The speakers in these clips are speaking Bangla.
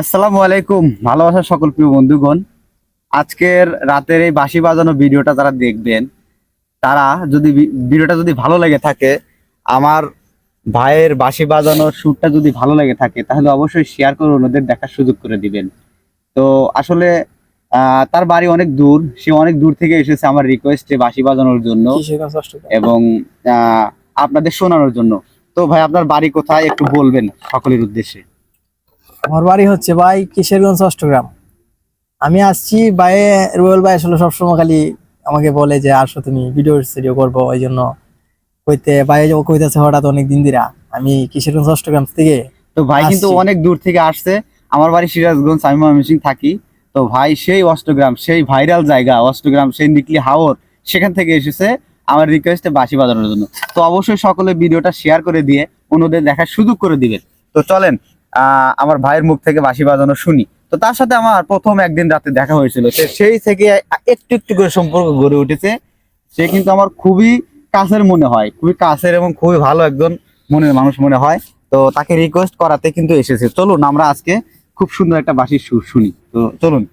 আসসালামু আলাইকুম, ভালোবাসার সকল প্রিয় বন্ধুগণ। আজকের রাতের এই বাঁশি বাজানো ভিডিওটা যারা দেখবেন, তারা যদি ভিডিওটা যদি ভালো লেগে থাকে, আমার ভাইয়ের বাঁশি বাজানোর সুরটা যদি ভালো লেগে থাকে, তাহলে অবশ্যই শেয়ার করে অন্যদের দেখার সুযোগ করে দিবেন। তো আসলে তার বাড়ি অনেক দূর, সে অনেক দূর থেকে এসেছে আমার রিকোয়েস্টে বাঁশি বাজানোর জন্য এবং আপনাদের শোনানোর জন্য। তো ভাই, আপনার বাড়ি কোথায় একটু বলবেন সকলের উদ্দেশ্যে। আমার বাড়ি হচ্ছে ভাই কিশোরগঞ্জ অষ্টগ্রাম। আমি আসছি ভাই, রুবেল ভাই আসলে সবসময় খালি আমাকে বলে যে আসো তুমি ভিডিও স্টুডিও করবো, ওই জন্য ভাই ও কইতেছে হঠাৎ অনেক দিন দিরা আমি কিশোরগঞ্জ অষ্টগ্রাম থেকে তো ভাই কিন্তু আসছি। অনেক দূর থেকে আসছে। আমার বাড়ি সিরাজগঞ্জ, আমি ময়মনসিংহ থাকি। তো ভাই সেই অষ্টগ্রাম, সেই ভাইরাল জায়গা অষ্টগ্রাম, সেই নিকলি হাওর, সেখান থেকে এসেছে আমার রিকোয়েস্টে বাঁশি বাজানোর জন্য। তো অবশ্যই সকলে ভিডিওটা শেয়ার করে দিয়ে অন্যদের দেখার সুযোগ করে দিবেন। তো চলেন আমার ভাইয়ের মুখ থেকে বাঁশি বাজানো শুনি। তো তার সাথে আমার প্রথম একদিন রাতে দেখা হয়েছিল, সেই থেকে একটু একটু করে সম্পর্ক গড়ে উঠেছে। সে কিন্তু আমার খুবই কাছের মনে হয়, খুবই কাছের এবং খুবই ভালো একজন মনের মানুষ মনে হয়। তো তাকে রিকোয়েস্ট করাতে কিন্তু এসেছে। চলুন আমরা আজকে খুব সুন্দর একটা বাঁশির সুর শুনি। তো চলুন।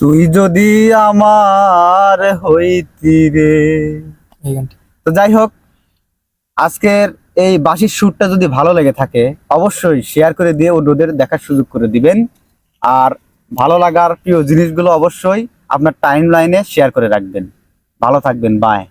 তুই যদি আমার হইতি রে। এই গানটা তো যাই হোক, আজকের এই বাঁশির সুরটা যদি ভালো লেগে থাকে, অবশ্যই শেয়ার করে দিয়ে অন্যদের দেখার সুযোগ করে দিবেন। আর ভালো লাগার প্রিয় জিনিসগুলো অবশ্যই আপনার টাইম লাইনে শেয়ার করে রাখবেন। ভালো থাকবেন, বাই।